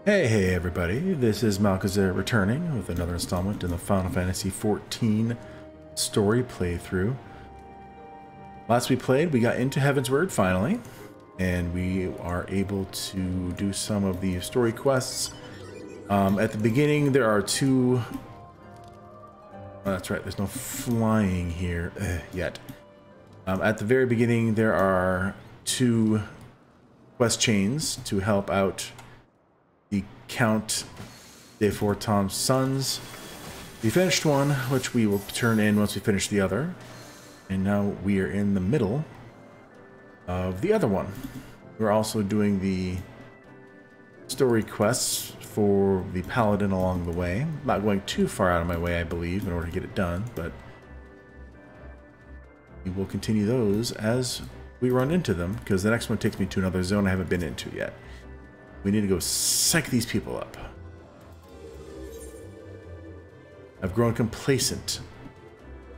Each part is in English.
Hey everybody, this is Malkazar returning with another installment in the Final Fantasy XIV story playthrough. Last we played, we got into Heaven's Word finally, and we are able to do some of the story quests. At the beginning there are two... Oh, that's right, there's no flying here yet. At the very beginning there are two quest chains to help out the Count de Forton's sons. We finished one, which we will turn in once we finish the other. And now we are in the middle of the other one. We're also doing the story quests for the Paladin along the way. I'm not going too far out of my way, I believe, in order to get it done, but we will continue those as we run into them, because the next one takes me to another zone I haven't been into yet. We need to go psych these people up. I've grown complacent.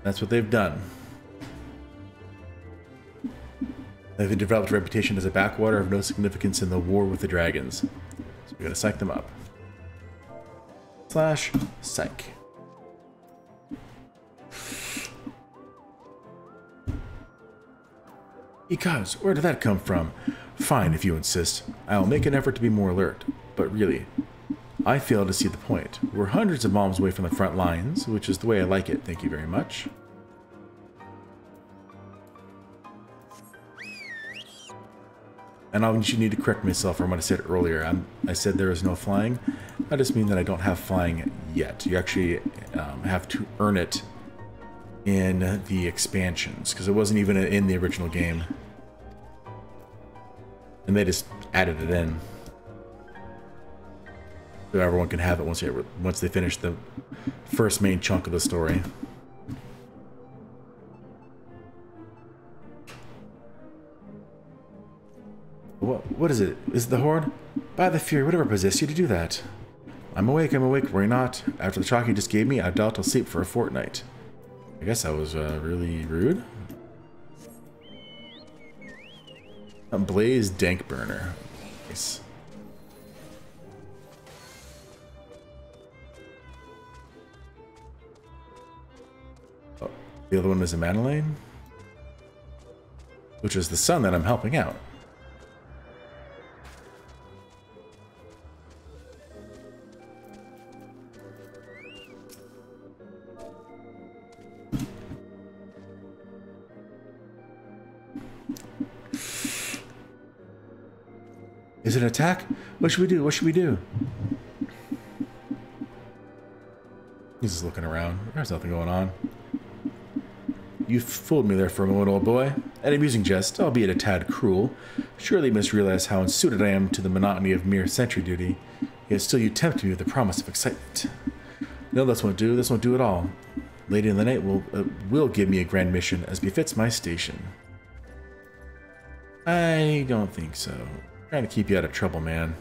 That's what they've done. They've developed a reputation as a backwater of no significance in the war with the dragons. So we're gonna psych them up. Slash psych. Because, where did that come from? Fine, if you insist. I'll make an effort to be more alert. But really, I fail to see the point. We're hundreds of miles away from the front lines, which is the way I like it. Thank you very much. And I need to correct myself from what I said earlier. I said there is no flying. I just mean that I don't have flying yet. You actually have to earn it in the expansions, because it wasn't even in the original game. And they just added it in, so everyone can have it once they finish the first main chunk of the story. What is it? Is it the Horde? By the Fury, whatever possessed you to do that? I'm awake, worry not. After the shock you just gave me, I doubt I'll sleep for a fortnight. I guess I was really rude. Blaze Dank Burner. Nice. Oh, the other one is a Madeleine, which is the son that I'm helping out. Is it an attack? What should we do? What should we do? He's just looking around. There's nothing going on. You fooled me there for a moment, old boy. An amusing jest, albeit a tad cruel. Surely you must realize how unsuited I am to the monotony of mere sentry duty. Yet still you tempt me with the promise of excitement. No, this won't do. This won't do at all. Lady in the Night will give me a grand mission, as befits my station. I don't think so. Trying to keep you out of trouble, man.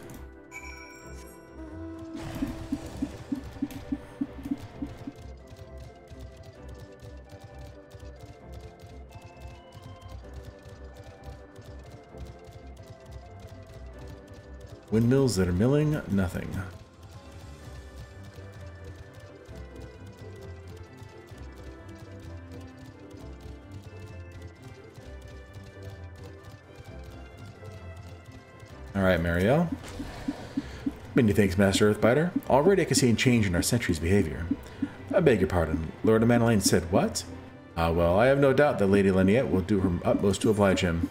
Windmills that are milling, nothing. Alright, Marielle. Many thanks, Master Earthbiter. Already I can see a change in our sentry's behavior. I beg your pardon. Lord Madeleine said what? Ah, well, I have no doubt that Lady Leniette will do her utmost to oblige him.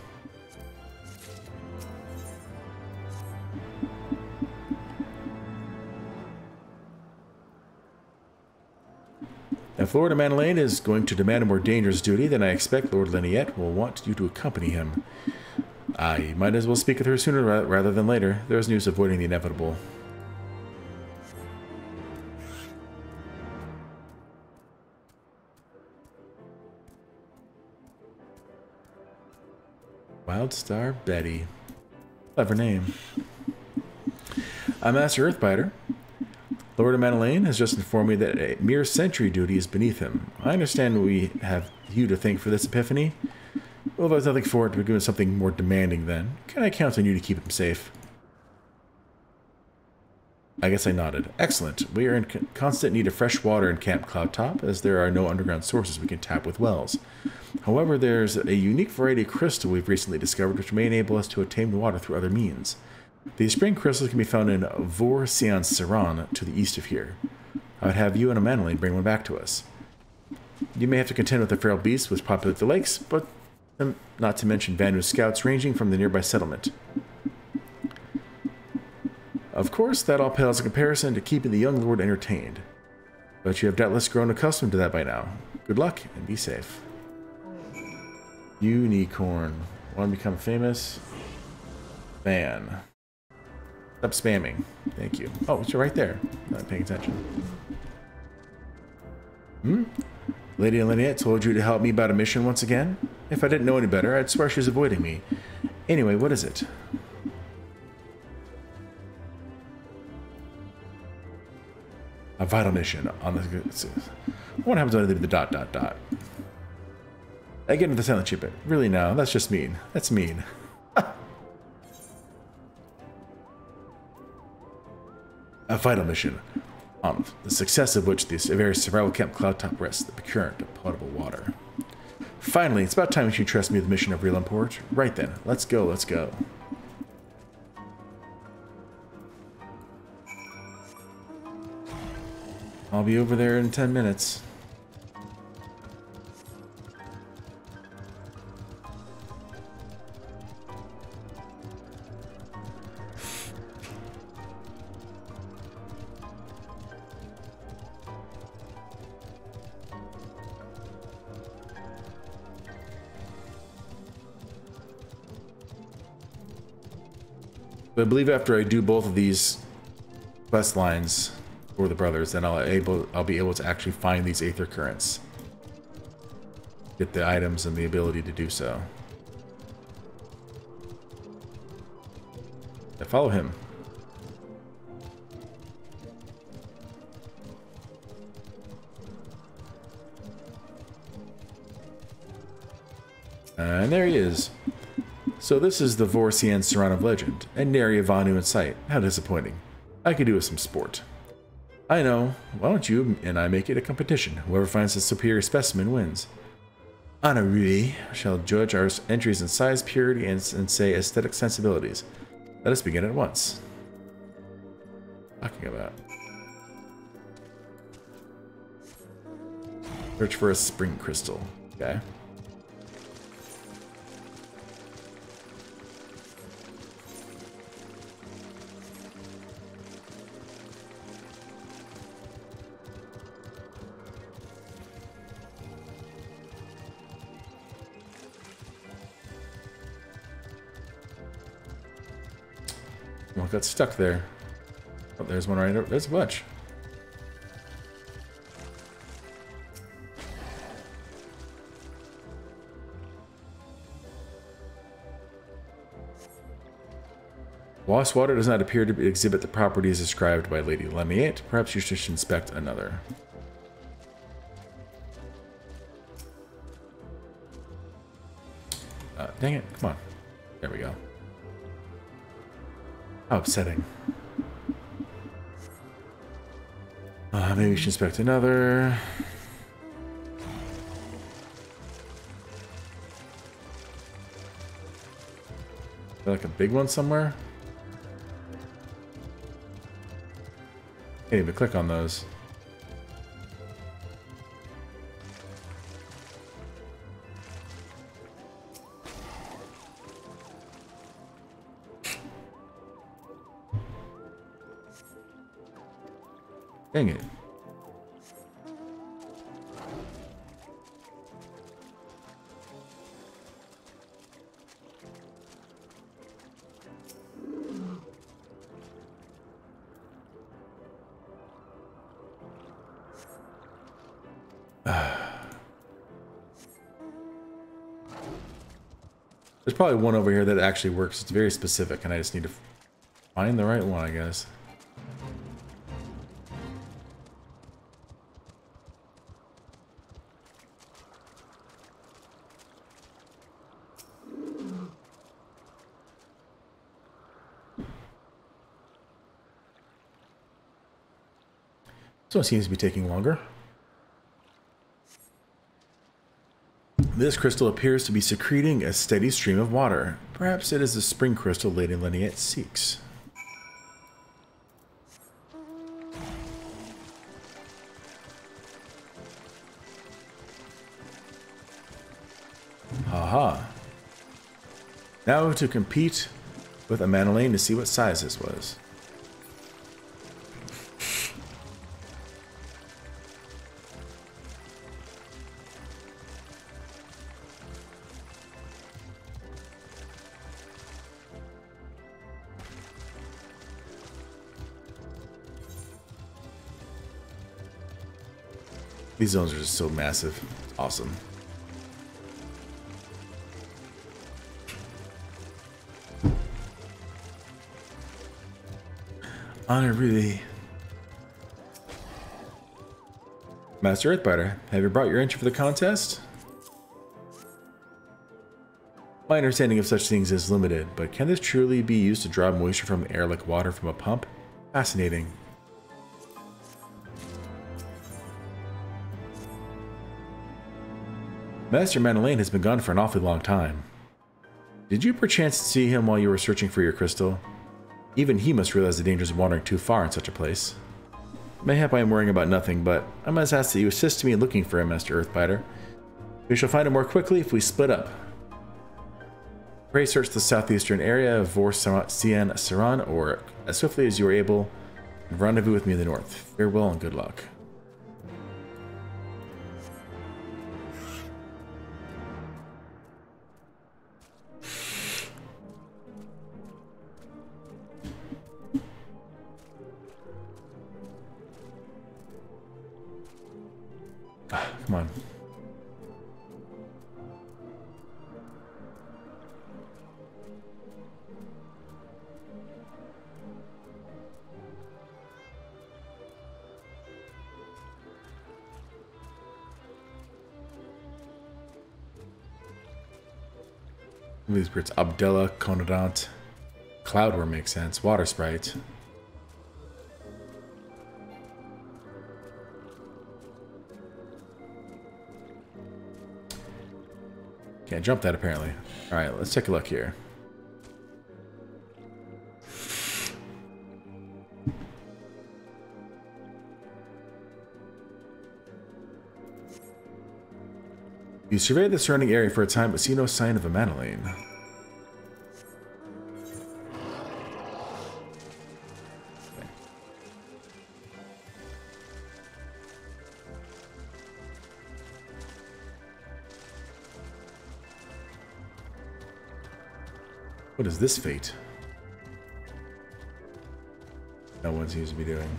If Lord Madeleine is going to demand a more dangerous duty, then I expect Lord Leniette will want you to accompany him. I might as well speak with her sooner rather than later. There's news avoiding the inevitable. Wildstar Betty. Clever name. I'm Master Earthbiter. Lord Madeleine has just informed me that a mere sentry duty is beneath him. I understand we have you to thank for this epiphany. Well, there's nothing for it, we're doing something more demanding then. Can I count on you to keep him safe? I guess I nodded. Excellent. We are in constant need of fresh water in Camp Cloudtop, as there are no underground sources we can tap with wells. However, there's a unique variety of crystal we've recently discovered which may enable us to obtain water through other means. These spring crystals can be found in Vor Sian Siran, to the east of here. I would have you and Amaneline bring one back to us. You may have to contend with the feral beasts which populate the lakes, but not to mention Vanu's scouts ranging from the nearby settlement. Of course, that all pales in comparison to keeping the young lord entertained. But you have doubtless grown accustomed to that by now. Good luck, and be safe. Unicorn. Want to become famous? Fan. Stop spamming. Thank you. Oh, it's right there. Not paying attention. Lady Lynette told you to help me about a mission once again? If I didn't know any better, I'd swear she was avoiding me. Anyway, what is it? A vital mission on the... What happens when I leave the ... I get into the silent ship. Really now? That's just mean. That's mean. A vital mission, on the success of which this very survival camp Cloudtop rests, the procurement of potable water. Finally, it's about time you should trust me with the mission of real import. Right then, let's go, let's go. I'll be over there in 10 minutes. But I believe after I do both of these quest lines for the brothers, then I'll be able to actually find these aether currents. Get the items and the ability to do so. I follow him. And there he is. So this is the Vorsian Saran of legend, and nary a Vanu in sight. How disappointing. I could do with some sport. I know. Why don't you and I make it a competition? Whoever finds the superior specimen wins. Honoree shall judge our entries in size, purity, and say aesthetic sensibilities. Let us begin at once. Talking about. Search for a spring crystal. Okay. Well, got stuck there. Oh, there's one right over. There's a bunch. Lost water does not appear to exhibit the properties described by Lady Lemiette. Perhaps you should inspect another. Dang it. Come on. There we go. How upsetting. Maybe we should inspect another. Is there like a big one somewhere? Can't even click on those. Dang it. There's probably one over here that actually works. It's very specific, and I just need to find the right one, I guess. So it seems to be taking longer. This crystal appears to be secreting a steady stream of water. Perhaps it is the spring crystal Lady Lynette seeks. Haha. Now to compete with a Manolane to see what size this was. These zones are just so massive. It's awesome. Honor really. Master Earthbiter, have you brought your entry for the contest? My understanding of such things is limited, but can this truly be used to draw moisture from air like water from a pump? Fascinating. Master Manolane has been gone for an awfully long time. Did you perchance see him while you were searching for your crystal? Even he must realize the dangers of wandering too far in such a place. Mayhap I am worrying about nothing, but I must ask that you assist me in looking for him, Master Earthbiter. We shall find him more quickly if we split up. Pray search the southeastern area of Vor-Cien Saran, or as swiftly as you are able, and rendezvous with me in the north. Farewell and good luck. Come on. These birds, Abdella, Conodont, Cloudworm makes sense, Water Sprite. Can't jump that apparently. Alright, let's take a look here. You survey the surrounding area for a time but see no sign of a Manolane. What is this fate? No one seems to be doing.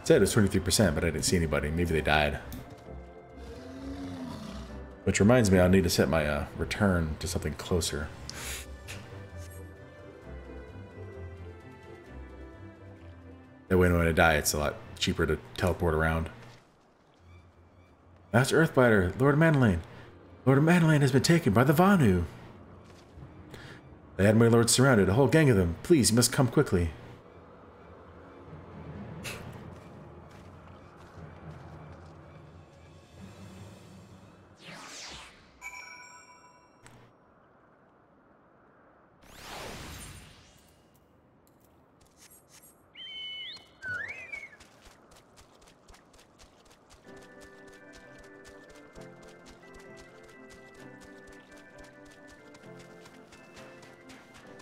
It said it was 23%, but I didn't see anybody. Maybe they died. Which reminds me, I'll need to set my return to something closer. That way when I die, it's a lot cheaper to teleport around. Master Earthbiter, Lord Manolane. Lord Manolane has been taken by the Vanu. They had my lord surrounded, a whole gang of them. Please, you must come quickly.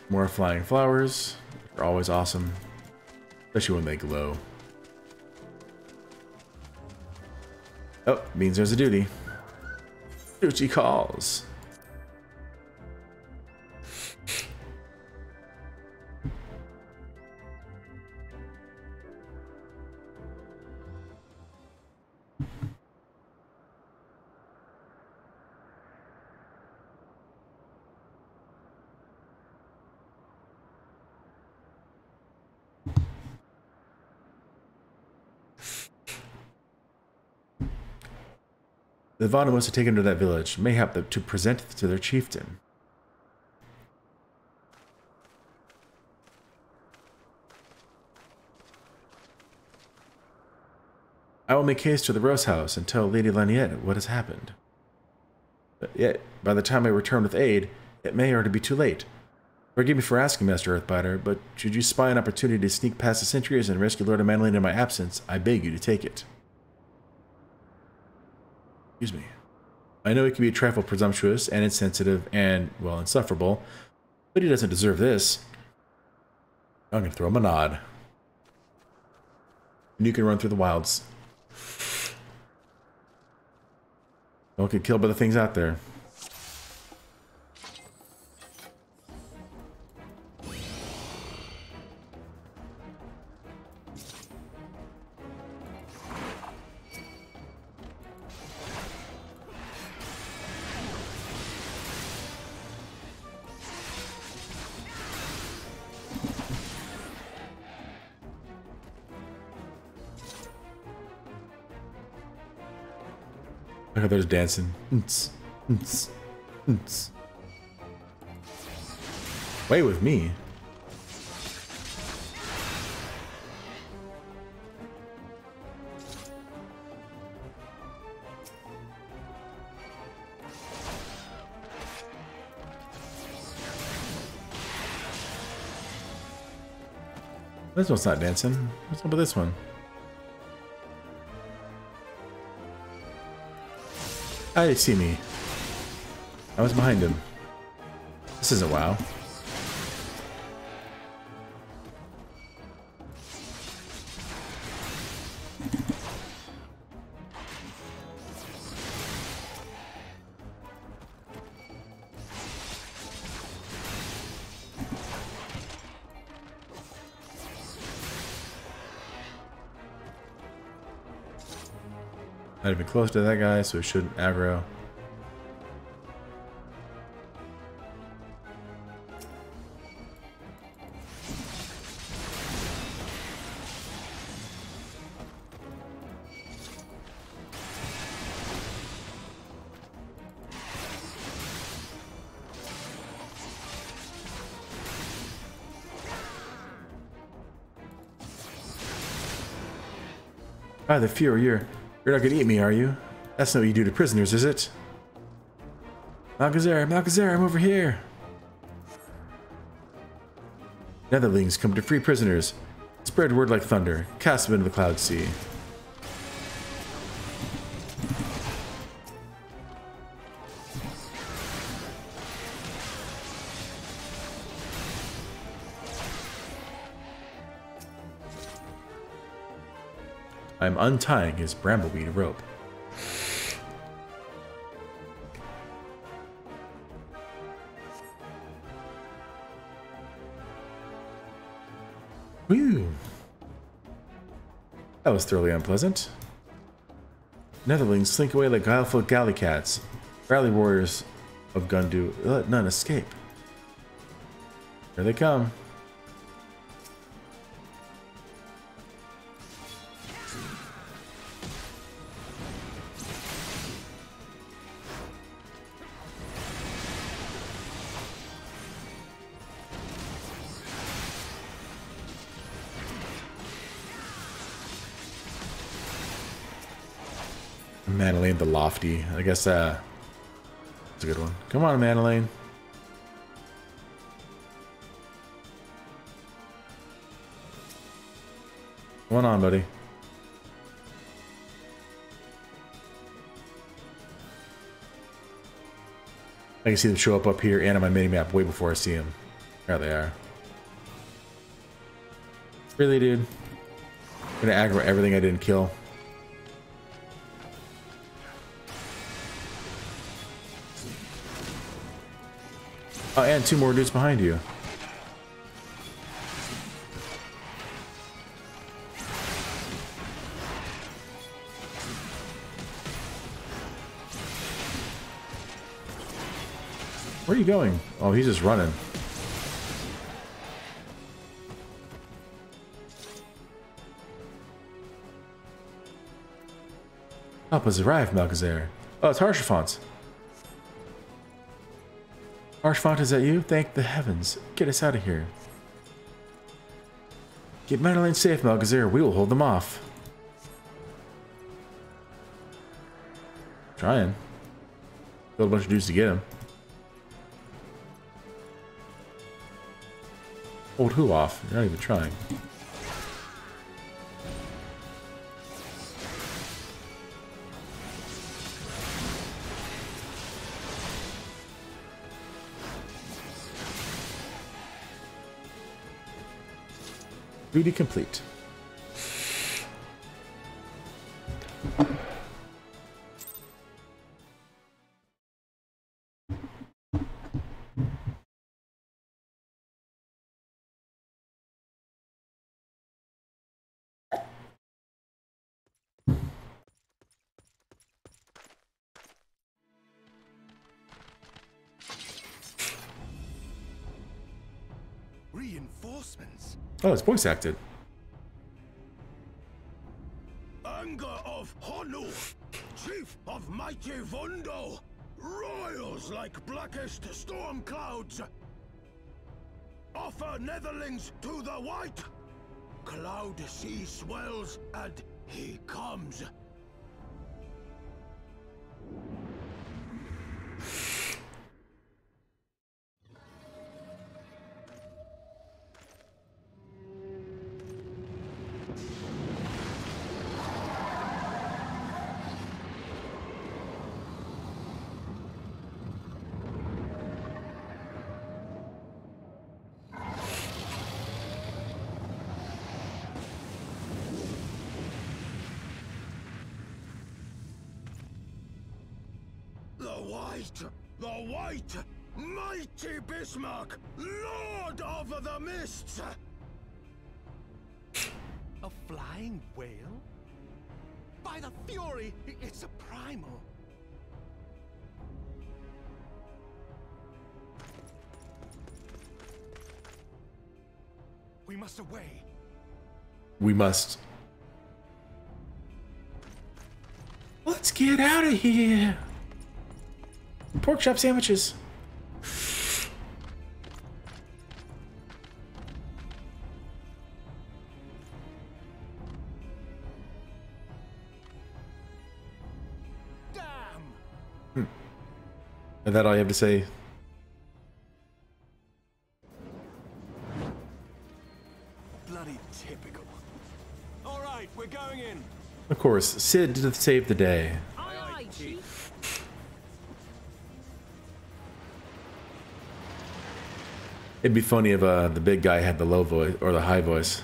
More flying flowers. They're always awesome. Especially when they glow. Oh, means there's a duty. Duty calls. The Vanu must have taken to that village, mayhap to present it to their chieftain. I will make haste to the Rose House and tell Lady Laniette what has happened. But yet, by the time I return with aid, it may already be too late. Forgive me for asking, Master Earthbiter, but should you spy an opportunity to sneak past the sentries and rescue Lord Manolin in my absence, I beg you to take it. Excuse me. I know he can be a trifle presumptuous and insensitive and, well, insufferable, but he doesn't deserve this. I'm going to throw him a nod. And you can run through the wilds. Don't get killed by the things out there. Look how they're just dancing. Wait with me. This one's not dancing. What's up with this one? How did he see me? I was behind him. This isn't WoW. I'd have been close to that guy, so it shouldn't aggro. Ah, the Fury, you're not gonna eat me, are you? That's not what you do to prisoners, is it? Malchezaar, I'm over here! Netherlings come to free prisoners. Spread word like thunder. Cast them into the cloud sea. I'm untying his brambleweed rope. Whew. That was thoroughly unpleasant. Netherlings slink away like guileful galley cats. Rally warriors of Gundu, let none escape. Here they come. Manolin the Lofty. I guess that's a good one. Come on, Manolin. Come on, buddy. I can see them show up here and on my minimap way before I see them. There they are. Really, dude? I'm gonna aggro everything I didn't kill. Oh, and two more dudes behind you. Where are you going? Oh, he's just running. Help has arrived, Malchezaar. Oh, it's Haurchefant. Haurchefant, is that you? Thank the heavens. Get us out of here. Get Manolin safe, Malchezaar. We will hold them off. Trying. Killed a bunch of dudes to get him. Hold who off? You're not even trying. Duty complete. Reinforcements. Oh, it's voice acted. Anger of Honu, chief of mighty Vondo, royals like blackest storm clouds. Offer netherlings to the white. Cloud sea swells and he comes. The white, mighty Bismarck, lord of the mists! A flying whale? By the fury, it's a primal. We must away. We must. Let's get out of here. Pork chop sandwiches. Damn. Is that all you have to say? Bloody typical. All right, we're going in. Of course, Sid to save the day. Aye, aye, Chief. It'd be funny if the big guy had the low voice or the high voice.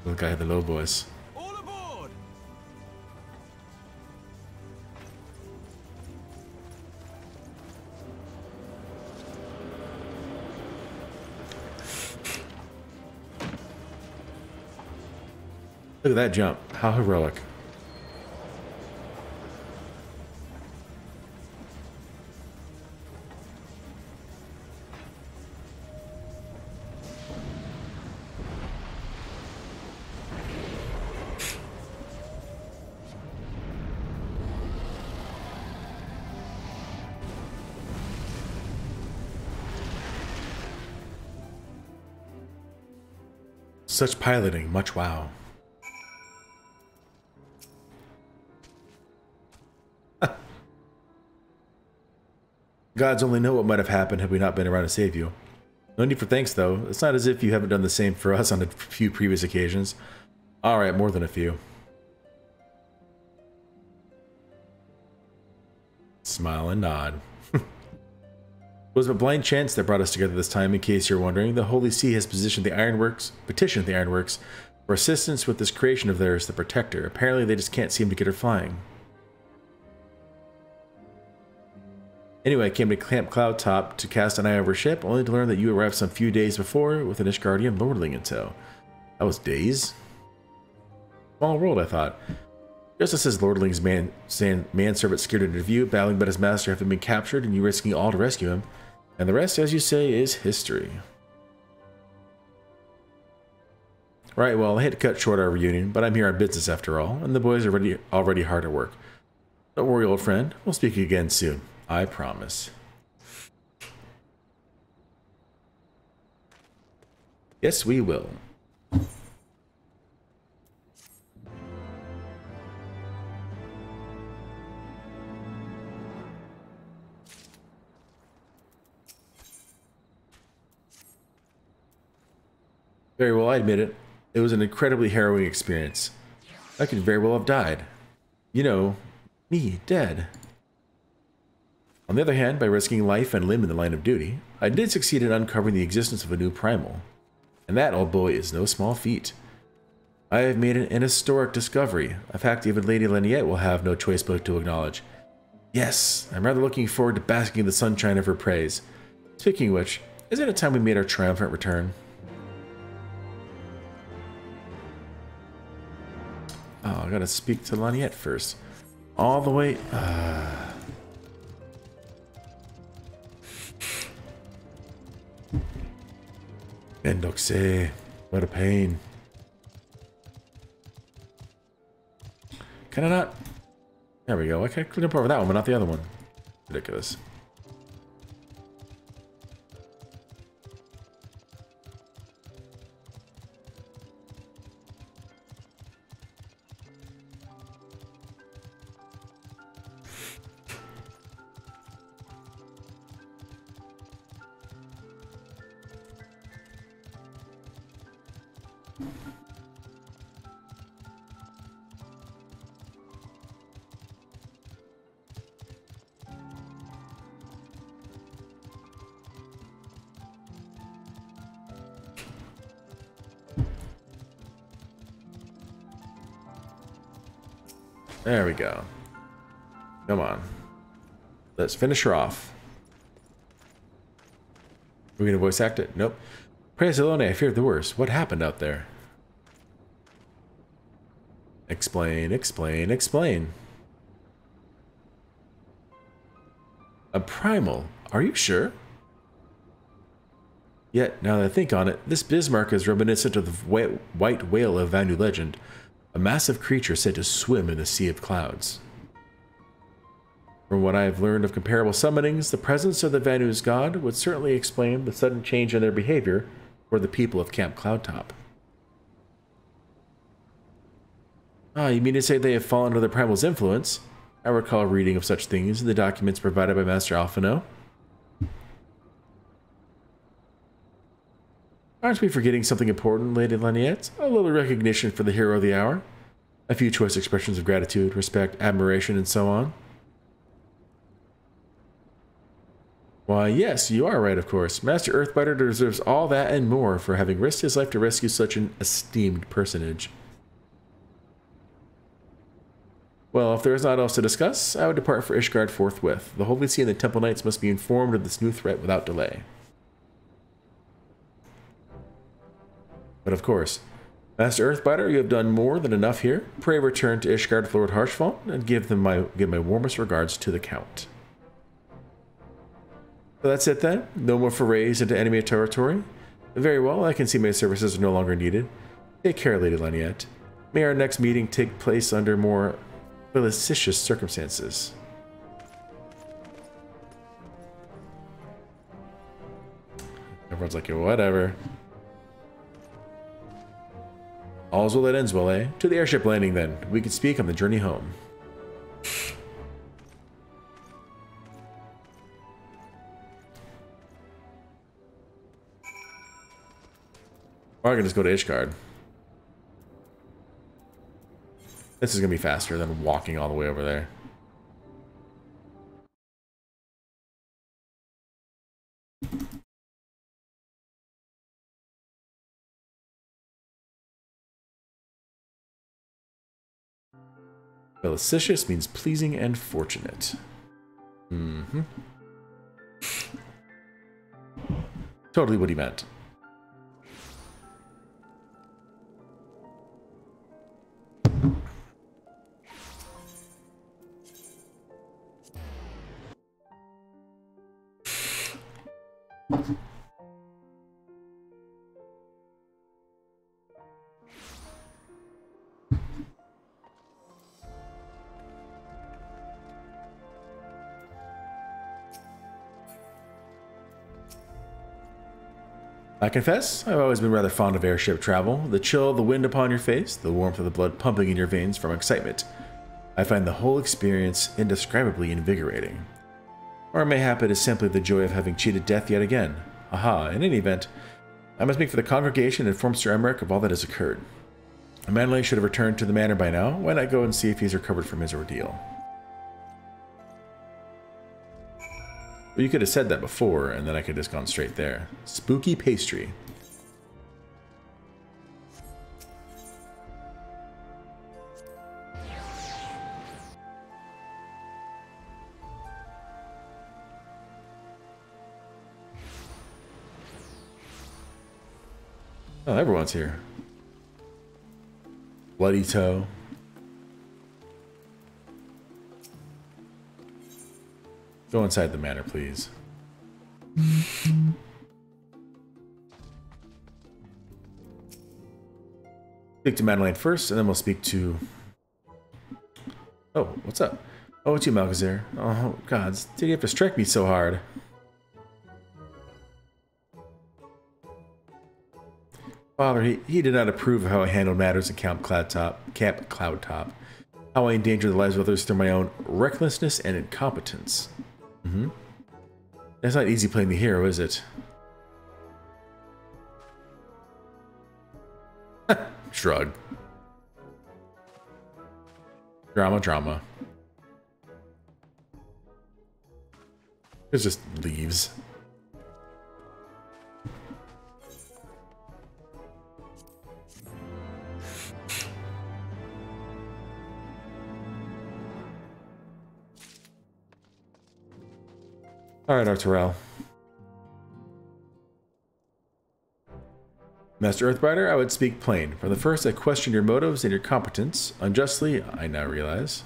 The guy had the low voice. All aboard. Look at that jump. How heroic. Such piloting, much wow. Gods only know what might have happened had we not been around to save you. No need for thanks, though. It's not as if you haven't done the same for us on a few previous occasions. Alright, more than a few. Smile and nod. It was a blind chance that brought us together this time, in case you're wondering. The Holy See has petitioned the Ironworks for assistance with this creation of theirs, the Protector. Apparently they just can't seem to get her flying. Anyway, I came to Camp Cloud Top to cast an eye over ship, only to learn that you arrived some few days before with an Ishgardian lordling in tow. That was days? Small world, I thought. Just as his lordling's manservant scared into view, battling about his master having been captured, and you risking all to rescue him. And the rest, as you say, is history. Right, well, I hate to cut short our reunion, but I'm here on business after all, and the boys are already hard at work. Don't worry, old friend. We'll speak again soon. I promise. Yes, we will. Very well, I admit it. It was an incredibly harrowing experience. I could very well have died. You know, me, dead. On the other hand, by risking life and limb in the line of duty, I did succeed in uncovering the existence of a new primal. And that, old boy, is no small feat. I have made an historic discovery, a fact even Lady Laniette will have no choice but to acknowledge. Yes, I'm rather looking forward to basking in the sunshine of her praise. Speaking of which, isn't it time we made our triumphant return? Oh, I gotta speak to Laniette first. All the way... Endoxe, what a pain. Can I not? There we go. Why can't I clean up over that one, but not the other one? Ridiculous. There we go. Come on. Let's finish her off. We're gonna voice act it? Nope. Praise Alone, I feared the worst. What happened out there? Explain, explain, explain. A primal? Are you sure? Yet, now that I think on it, this Bismarck is reminiscent of the white whale of Vanu legend. A massive creature said to swim in the sea of clouds. From what I have learned of comparable summonings, the presence of the Vanu's god would certainly explain the sudden change in their behavior for the people of Camp Cloudtop. Ah, you mean to say they have fallen under the primal's influence? I recall reading of such things in the documents provided by Master Alphino. Aren't we forgetting something important, Lady Laniette? A little recognition for the hero of the hour. A few choice expressions of gratitude, respect, admiration, and so on. Why, yes, you are right, of course. Master Earthbiter deserves all that and more for having risked his life to rescue such an esteemed personage. Well, if there is naught else to discuss, I would depart for Ishgard forthwith. The Holy See and the Temple Knights must be informed of this new threat without delay. But of course, Master Earthbiter, you have done more than enough here. Pray return to Ishgard with Lord Harshfall and give my warmest regards to the Count. So that's it then. No more forays into enemy territory. Very well, I can see my services are no longer needed. Take care, Lady Laniette. May our next meeting take place under more felicitous circumstances. Everyone's like, whatever. All's well that ends well, eh? To the airship landing, then. We can speak on the journey home. Or I can just go to Ishgard. This is going to be faster than walking all the way over there. Felicitious means pleasing and fortunate. Mm-hmm. Totally what he meant. I confess, I've always been rather fond of airship travel. The chill of the wind upon your face, the warmth of the blood pumping in your veins from excitement. I find the whole experience indescribably invigorating. Or mayhap it is simply the joy of having cheated death yet again. Aha, in any event, I must speak for the congregation and inform Sir Emmerich of all that has occurred. Manley should have returned to the manor by now. Why not go and see if he's recovered from his ordeal? Well, you could have said that before, and then I could have just gone straight there. Spooky pastry. Oh, everyone's here. Bloody toe. Go inside the manor, please. Speak to Madeleine first, and then we'll speak to... Oh, what's up? Oh, it's you, Malchazar. Oh, gods, did you have to strike me so hard? Father, he did not approve of how I handled matters at Camp Cloudtop. How I endangered the lives of others through my own recklessness and incompetence. That's not easy playing the hero, is it? Shrug. Drama. It just leaves. Alright, Arturel. Master Earthbrider, I would speak plain. From the first, I questioned your motives and your competence. Unjustly, I now realize.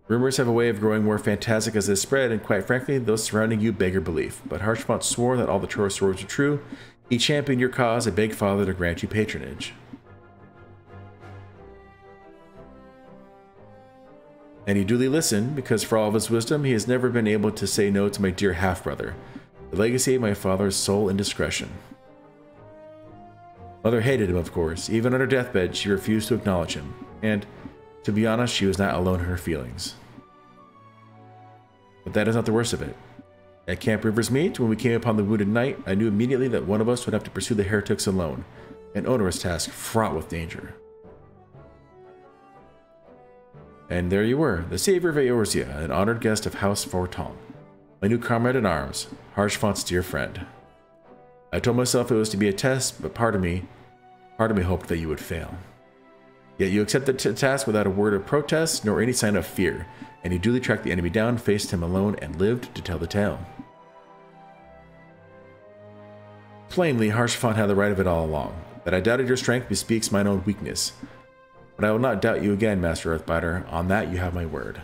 Rumors have a way of growing more fantastic as they spread, and quite frankly, those surrounding you beg your belief. But Harshfont swore that all the Troll stories are true. He championed your cause. I beg Father to grant you patronage. And he duly listened, because for all of his wisdom, he has never been able to say no to my dear half-brother, the legacy of my father's sole indiscretion. Mother hated him, of course. Even on her deathbed, she refused to acknowledge him. And, to be honest, she was not alone in her feelings. But that is not the worst of it. At Camp River's Meet, when we came upon the wounded knight, I knew immediately that one of us would have to pursue the heretics alone, an onerous task fraught with danger. And there you were, the savior of Eorzea, an honored guest of House Forton, my new comrade in arms, Harshfont's dear friend. I told myself it was to be a test, but part of me hoped that you would fail. Yet you accepted the task without a word of protest, nor any sign of fear, and you duly tracked the enemy down, faced him alone, and lived to tell the tale. Plainly, Harshfont had the right of it all along. That I doubted your strength bespeaks mine own weakness. But I will not doubt you again, Master Earthbiter. On that, you have my word.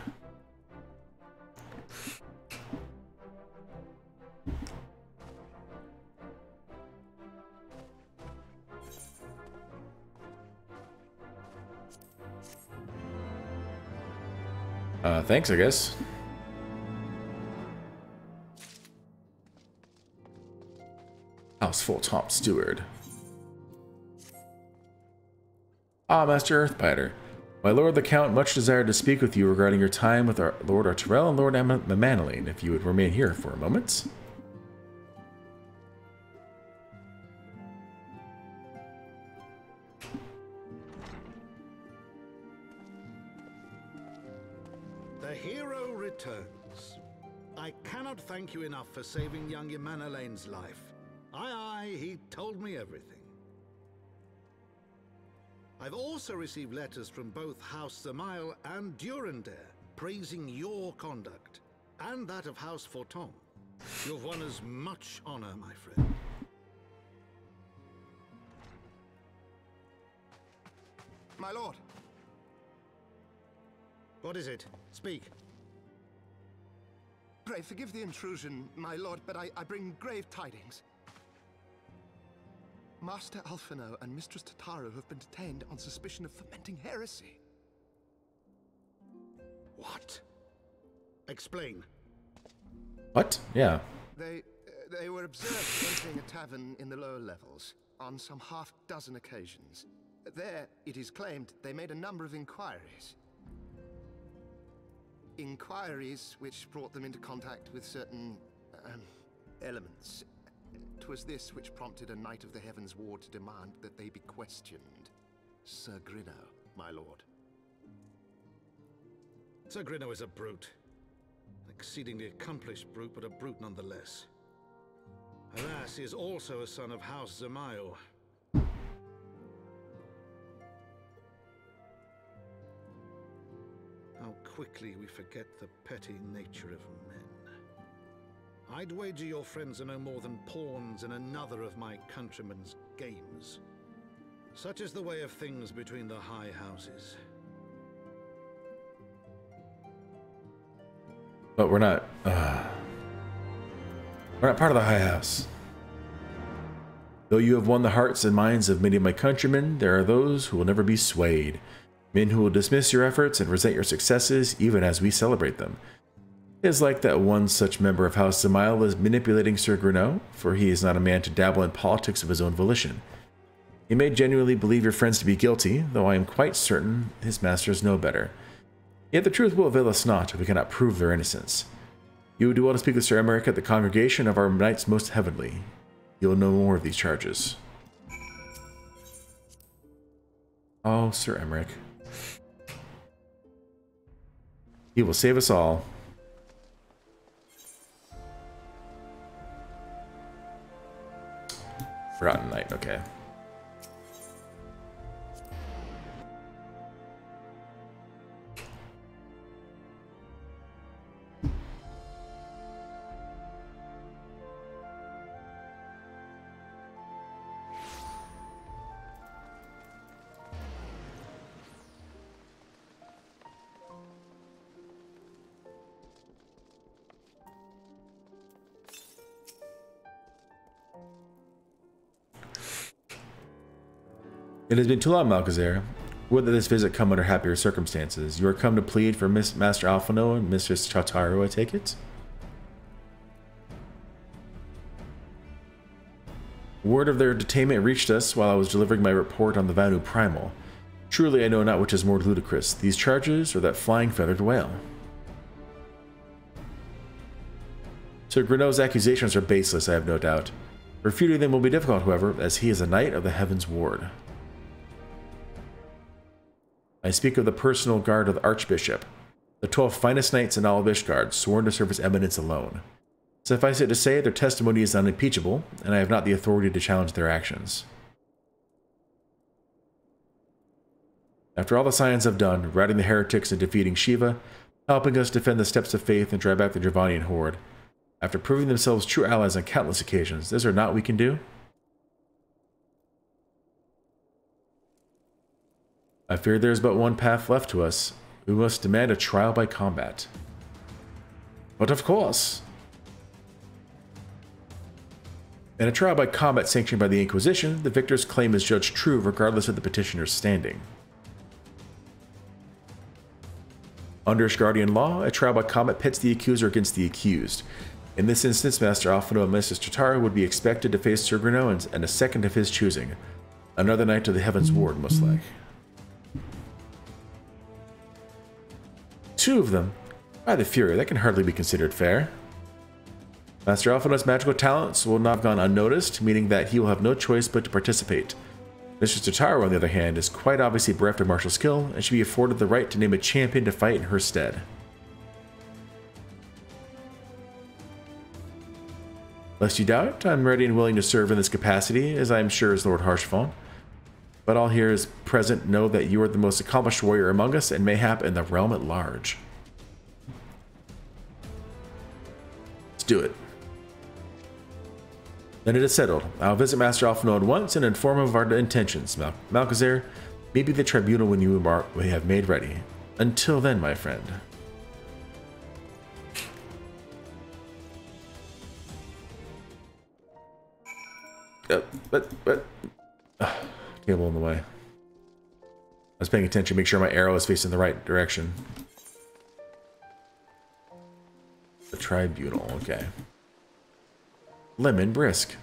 Thanks, I guess. House full top steward. Ah, Master Earthbiter. My lord the Count much desired to speak with you regarding your time with our Lord Arturel and Lord Manoline, if you would remain here for a moment. The hero returns. I cannot thank you enough for saving young Manolane's life. Aye, he told me everything. I've also received letters from both House Samael and Durandare praising your conduct, and that of House Forton. You've won us much honor, my friend. My lord. What is it? Speak. Pray forgive the intrusion, my lord, but I bring grave tidings. Master Alphino and Mistress Tataru have been detained on suspicion of fomenting heresy. What? Explain. What? Yeah. They were observed entering a tavern in the lower levels on some half-dozen occasions. There, it is claimed, they made a number of inquiries. Inquiries which brought them into contact with certain elements. 'Twas this which prompted a Knight of the Heavens Ward to demand that they be questioned. Sir Grinno, my lord. Sir Grinno is a brute. An exceedingly accomplished brute, but a brute nonetheless. Alas, he is also a son of House Zamayo. How quickly we forget the petty nature of men. I'd wager your friends are no more than pawns in another of my countrymen's games. Such is the way of things between the high houses. But we're not part of the high house. Though you have won the hearts and minds of many of my countrymen, there are those who will never be swayed. Men who will dismiss your efforts and resent your successes even as we celebrate them. It is like that one such member of House Zamail is manipulating Sir Grinno, for he is not a man to dabble in politics of his own volition. He may genuinely believe your friends to be guilty, though I am quite certain his masters know better. Yet the truth will avail us not if we cannot prove their innocence. You would do well to speak with Sir Emmerich at the congregation of our Knights Most Heavenly. You will know more of these charges. Oh, Sir Emmerich. He will save us all. Forgotten Knight, okay. It has been too long, Malchezair. Would that this visit come under happier circumstances. You are come to plead for Master Alphino and Mistress Chataru, I take it? Word of their detainment reached us while I was delivering my report on the Vanu Primal. Truly I know not which is more ludicrous, these charges or that flying feathered whale. Sir Grinno's accusations are baseless, I have no doubt. Refuting them will be difficult, however, as he is a Knight of the Heavens Ward. I speak of the personal guard of the Archbishop, the 12 finest knights in all of Ishgard, sworn to serve his eminence alone. Suffice it to say, their testimony is unimpeachable, and I have not the authority to challenge their actions. After all the Scions have done, routing the heretics and defeating Shiva, helping us defend the steps of faith and drive back the Dravanian horde, after proving themselves true allies on countless occasions, is there not we can do? I fear there is but one path left to us. We must demand a trial by combat. But of course! In a trial by combat sanctioned by the Inquisition, the victor's claim is judged true regardless of the petitioner's standing. Under Ishgardian law, a trial by combat pits the accuser against the accused. In this instance, Master Alphino and Mistress Chataru would be expected to face Sir Grinno and a second of his choosing. Another Knight of the Heavens Ward, most like. Two of them? By the Fury, that can hardly be considered fair. Master Alphino's magical talents will not have gone unnoticed, meaning that he will have no choice but to participate. Mistress Chataru, on the other hand, is quite obviously bereft of martial skill, and should be afforded the right to name a champion to fight in her stead. Lest you doubt, I'm ready and willing to serve in this capacity, as I am sure is Lord Harshfall. But all here is present know that you are the most accomplished warrior among us, and mayhap in the realm at large. Let's do it. Then it is settled. I'll visit Master Alphino at once and inform him of our intentions. Malchezair, maybe the tribunal when you we have made ready. Until then, my friend. Table in the way. I was paying attention, make sure my arrow is facing the right direction. The tribunal, okay. Lemon brisk.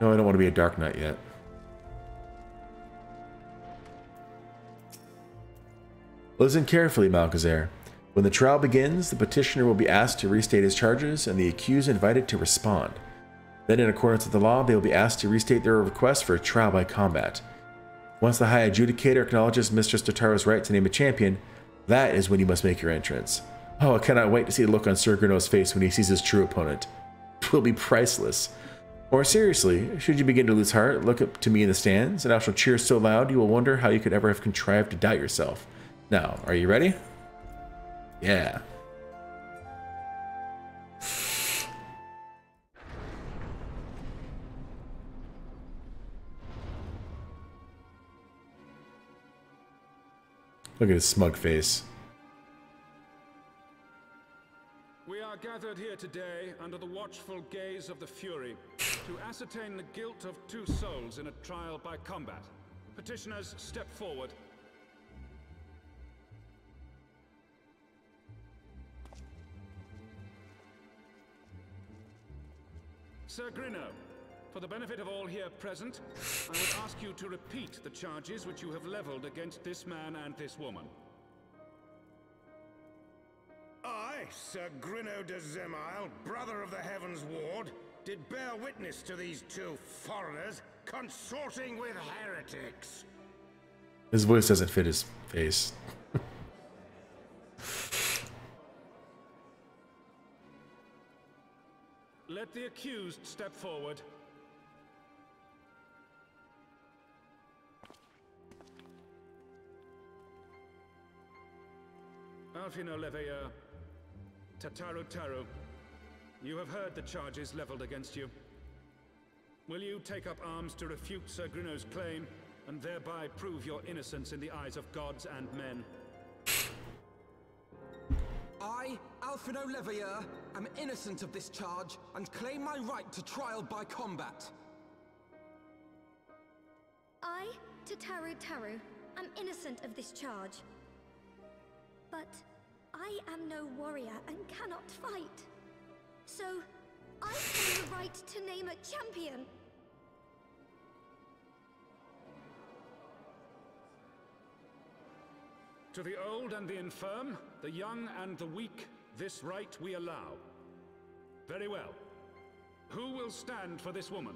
No, I don't want to be a Dark Knight yet. Listen carefully, Malchezair. When the trial begins, the petitioner will be asked to restate his charges and the accused invited to respond. Then, in accordance with the law, they will be asked to restate their request for a trial by combat. Once the High Adjudicator acknowledges Mistress Totaro's right to name a champion, that is when you must make your entrance. Oh, I cannot wait to see the look on Sir Grino's face when he sees his true opponent. It will be priceless. More seriously, should you begin to lose heart, look up to me in the stands, and I shall cheer so loud you will wonder how you could ever have contrived to doubt yourself. Now, are you ready? Yeah. Look at his smug face. We are gathered here today under the watchful gaze of the Fury to ascertain the guilt of 2 souls in a trial by combat. Petitioners, step forward. Sir Grino, for the benefit of all here present, I would ask you to repeat the charges which you have leveled against this man and this woman. I, Sir Grino de Zemile, brother of the Heavens Ward, did bear witness to these 2 foreigners consorting with heretics. His voice doesn't fit his face. Let the accused step forward. Alfino Leveilleur, Tataru Taru, you have heard the charges leveled against you. Will you take up arms to refute Sir Grino's claim, and thereby prove your innocence in the eyes of gods and men? I, Alfino Leveilleur, am innocent of this charge, and claim my right to trial by combat. I, Tataru Taru, am innocent of this charge. But I am no warrior and cannot fight. So, I claim the right to name a champion. To the old and the infirm, the young and the weak, this right we allow. Very well. Who will stand for this woman?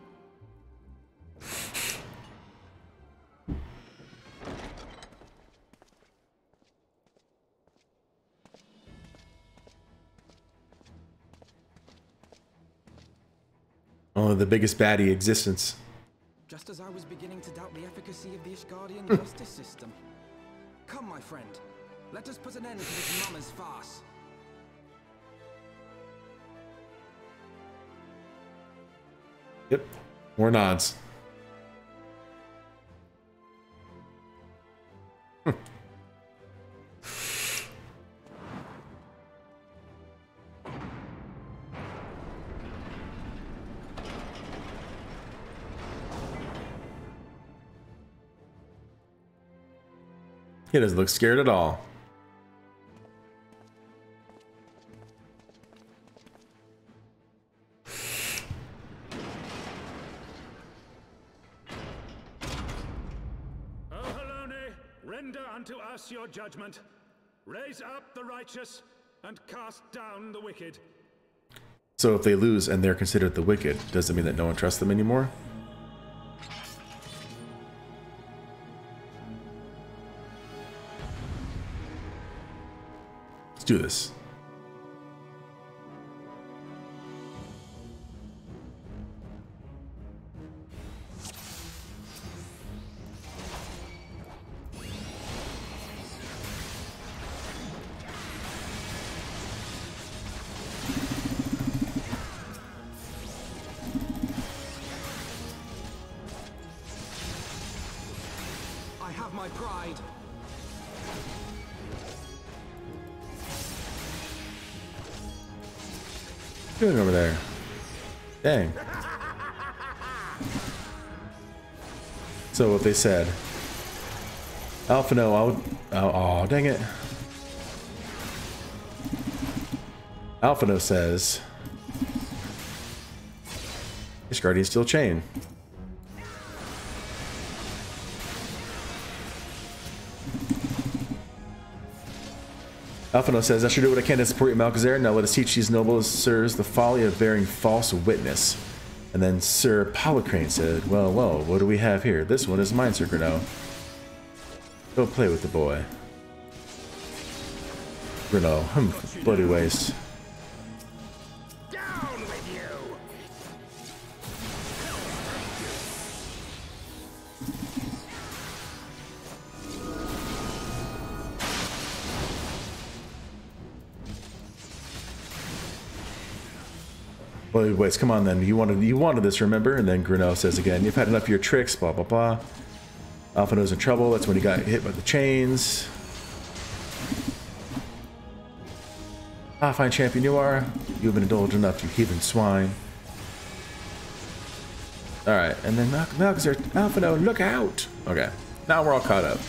Only the biggest baddie in existence. Just as I was beginning to doubt the efficacy of the Ishgardian justice system. Come, my friend. Let us put an end to this mama's farce. Yep. More nods. He doesn't look scared at all. O Helone, render unto us your judgment. Raise up the righteous and cast down the wicked. So if they lose and they're considered the wicked, does it mean that no one trusts them anymore? Let's do this. I have my pride. What are you doing over there? Dang. So what they said. Alphino, I would... Oh, dang it. Alphino says... Ishgardian Steel Chain. Alphino says, I should do what I can to support you, Malchezair. Now let us teach these noble sirs the folly of bearing false witness. And then Sir Polycrane said, well, what do we have here? This one is mine, Sir Grenou. Go play with the boy. Grenou, bloody waste. Down with you! Bloody waste, come on then. You wanted this, remember? And then Grenou says again, you've had enough of your tricks, blah blah blah. Alphino's in trouble, that's when he got hit by the chains. Ah, fine champion you are. You've been indulged enough, you heathen swine. Alright, and then Malchezair, Alphino, look out! Okay, now we're all caught up.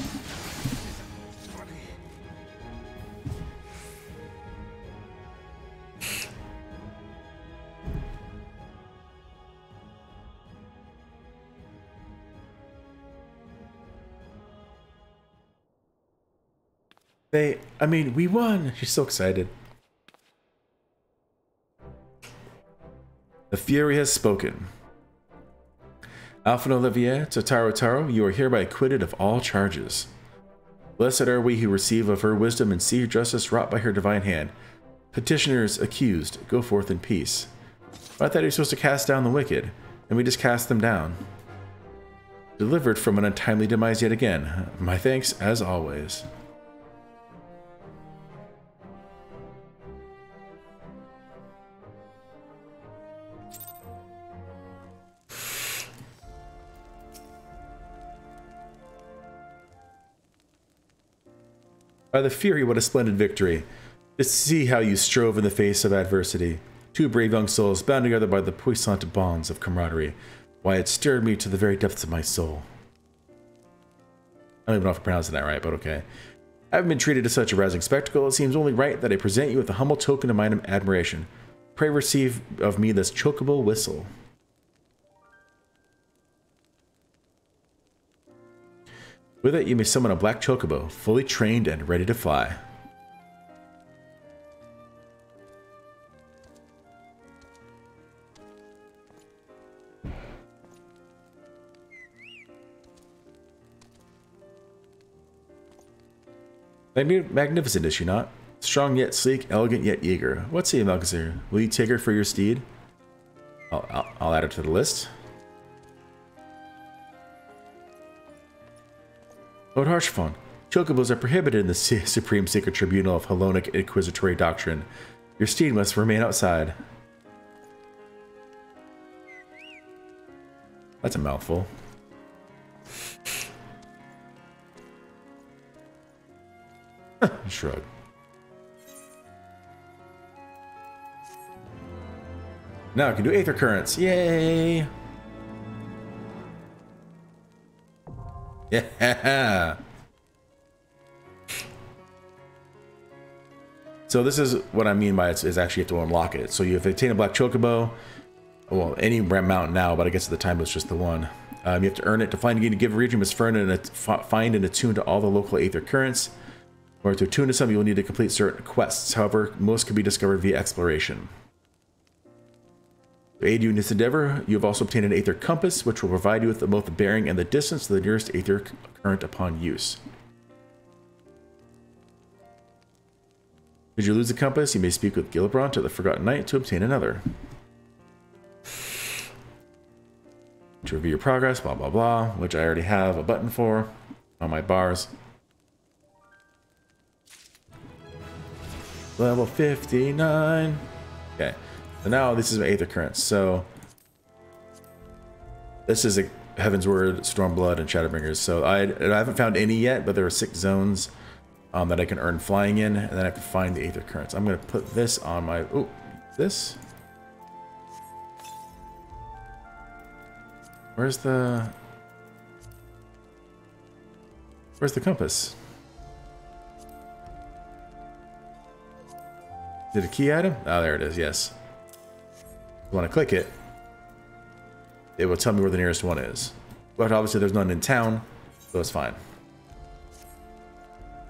I mean, we won! She's so excited. The Fury has spoken. Alphino Olivier to Taro, you are hereby acquitted of all charges. Blessed are we who receive of her wisdom and see her justice wrought by her divine hand. Petitioners accused, go forth in peace. I thought you were supposed to cast down the wicked, and we just cast them down. Delivered from an untimely demise yet again. My thanks, as always. By the Fury, what a splendid victory. Just to see how you strove in the face of adversity. Two brave young souls bound together by the puissant bonds of camaraderie. Why, it stirred me to the very depths of my soul. I don't even know if I'm pronouncing that right, but okay. Having been treated to such a rousing spectacle, it seems only right that I present you with a humble token of my admiration. Pray receive of me this chocobo whistle. With it, you may summon a black chocobo, fully trained and ready to fly. Magnificent, is she not? Strong yet sleek, elegant yet eager. What say you, Malchezair? Will you take her for your steed? I'll add her to the list. Lord Harshaphon, chocobos are prohibited in the Supreme Secret Tribunal of Hellenic Inquisitory Doctrine. Your steed must remain outside. That's a mouthful. Shrug. Now I can do Aether Currents. Yay! Yeah. So this is what I mean by it is actually you have to unlock it. So you have to attain a black chocobo. Well, any mount now, but I guess at the time it was just the one. You have to earn it. To find a given region, must find and attune to all the local Aether Currents. Or to attune to some, you will need to complete certain quests. However, most can be discovered via exploration. To aid you in this endeavor, you have also obtained an Aether Compass, which will provide you with both the bearing and the distance to the nearest Aether Current upon use. Should you lose the compass, you may speak with Gillibrand to the Forgotten Knight to obtain another. To review your progress, blah blah blah, which I already have a button for on my bars. Level 59. Okay. So now this is Aether Currents. So this is a Heaven's Word, Stormblood, and Shadowbringers. So I haven't found any yet, but there are 6 zones that I can earn flying in, and then I have to find the Aether Currents. I'm going to put this on my... Oh, this? Where's the compass? Did a key item? Oh, there it is, yes. When I click it, it will tell me where the nearest one is. But obviously there's none in town, so it's fine.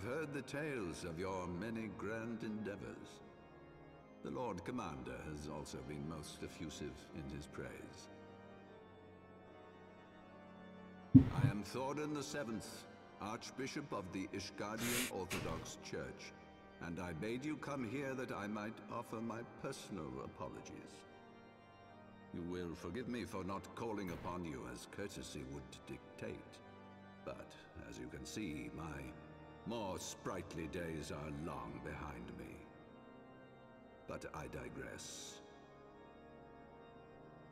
have heard the tales of your many grand endeavors. The Lord Commander has also been most effusive in his praise. I am Thorin the Seventh, Archbishop of the Ishgardian Orthodox Church, and I bade you come here that I might offer my personal apologies. You will forgive me for not calling upon you as courtesy would dictate, but as you can see, my more sprightly days are long behind me. But I digress.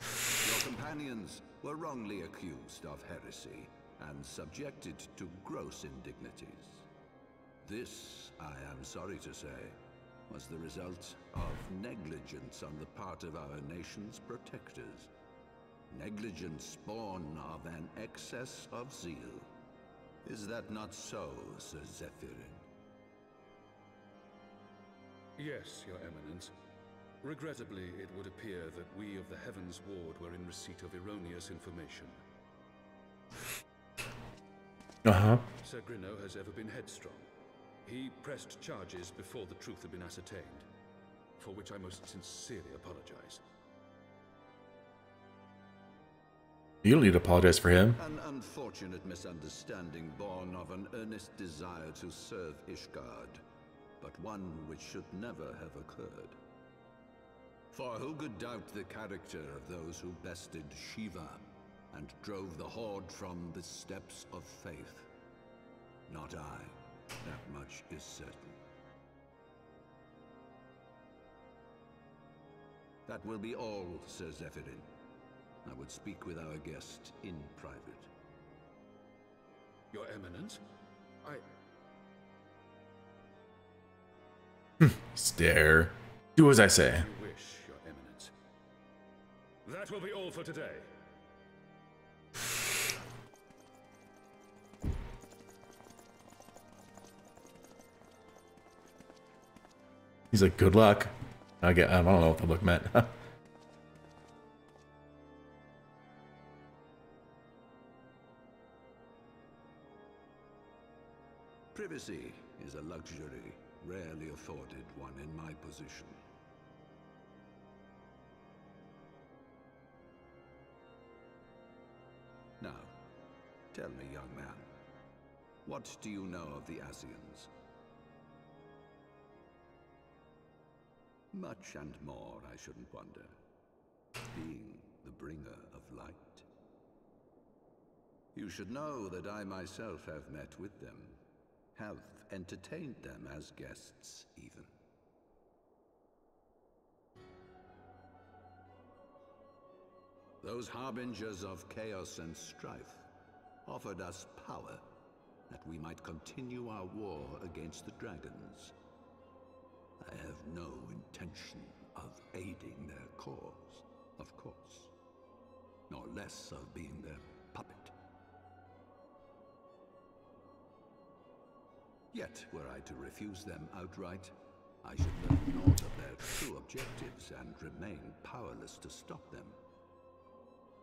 Your companions were wrongly accused of heresy and subjected to gross indignities. This, I am sorry to say, was the result of negligence on the part of our nation's protectors. Negligence born of an excess of zeal. Is that not so, Sir Zephyrin? Yes, Your Eminence. Regrettably, it would appear that we of the Heavens Ward were in receipt of erroneous information. Sir Grinno has ever been headstrong. He pressed charges before the truth had been ascertained, for which I most sincerely apologize. You don't need to apologize for him. An unfortunate misunderstanding born of an earnest desire to serve Ishgard, but one which should never have occurred. For who could doubt the character of those who bested Shiva and drove the Horde from the steps of faith? Not I. That much is certain. That will be all, Sir Zephyrin. I would speak with our guest in private. Your Eminence, Stare. Do as I say. You wish, Your Eminence. That will be all for today. He's like, good luck. I don't know what the look meant. Privacy is a luxury rarely afforded one in my position. Now, tell me, young man, what do you know of the Asians? Much and more, I shouldn't wonder, being the bringer of light. You should know that I myself have met with them, have entertained them as guests, even. Those harbingers of chaos and strife offered us power that we might continue our war against the dragons. I have no intention of aiding their cause, of course, nor less of being their puppet. Yet, were I to refuse them outright, I should learn naught of their true objectives and remain powerless to stop them.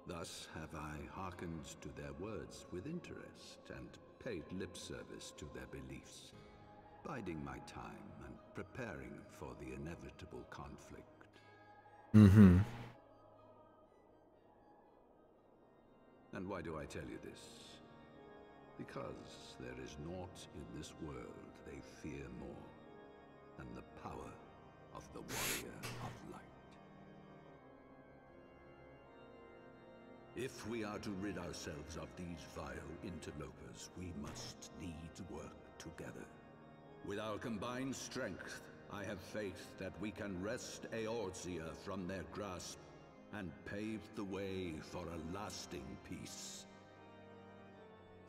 Thus have I hearkened to their words with interest and paid lip service to their beliefs, biding my time and preparing for the inevitable conflict. Mm-hmm. And why do I tell you this? Because there is naught in this world they fear more than the power of the Warrior of Light. If we are to rid ourselves of these vile interlopers, we must needs work together. With our combined strength, I have faith that we can wrest Eorzea from their grasp and pave the way for a lasting peace.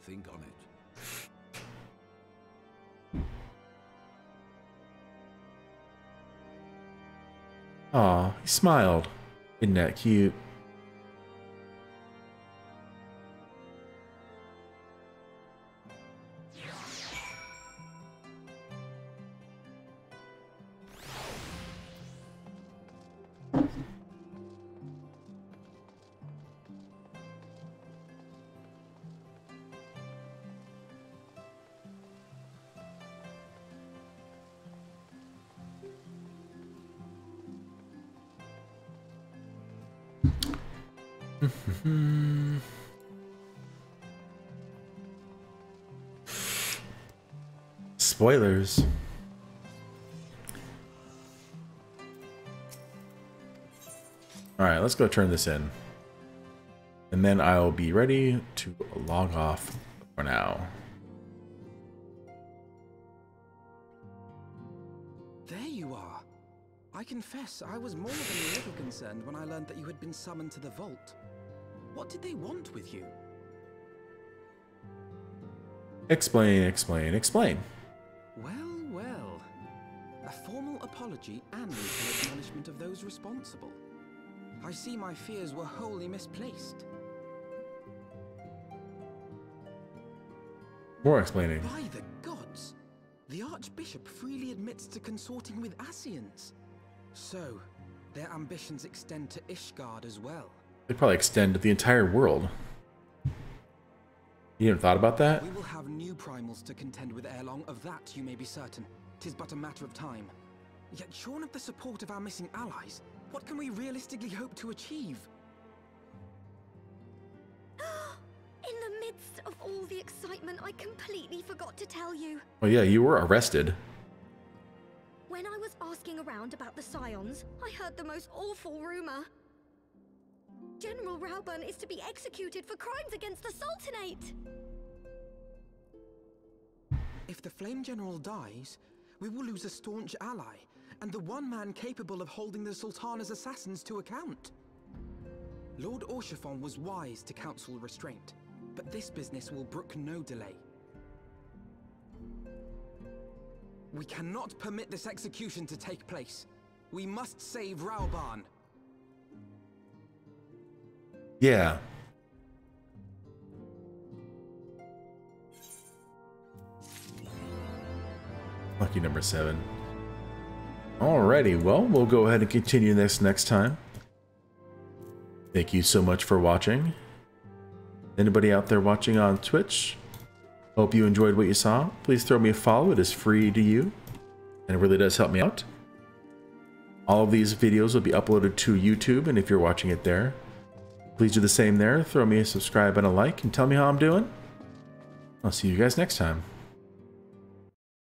Think on it. Aw, he smiled. Isn't that cute? Spoilers. Alright, let's go turn this in. And then I'll be ready to log off for now. There you are. I confess, I was more than a little concerned when I learned that you had been summoned to the vault. What did they want with you? Explain, explain, explain. Well, well. A formal apology and an acknowledgement of those responsible. I see my fears were wholly misplaced. More explaining. By the gods! The Archbishop freely admits to consorting with Ascians. So, their ambitions extend to Ishgard as well. They probably extend to the entire world. You even thought about that? We will have new primals to contend with ere long, of that you may be certain. 'Tis but a matter of time. Yet shorn of the support of our missing allies, what can we realistically hope to achieve? In the midst of all the excitement, I completely forgot to tell you. Oh yeah, you were arrested. When I was asking around about the Scions, I heard the most awful rumor. General Rauburn is to be executed for crimes against the Sultanate. If the Flame General dies, we will lose a staunch ally, and the one man capable of holding the Sultana's assassins to account. Lord Orshafon was wise to counsel restraint, but this business will brook no delay. We cannot permit this execution to take place. We must save Rauburn. Yeah. Lucky number 7. Alrighty, well, we'll go ahead and continue this next time. Thank you so much for watching. Anybody out there watching on Twitch, hope you enjoyed what you saw. Please throw me a follow. It is free to you, and it really does help me out. All of these videos will be uploaded to YouTube, and if you're watching it there, please do the same there. Throw me a subscribe and a like, and tell me how I'm doing. I'll see you guys next time.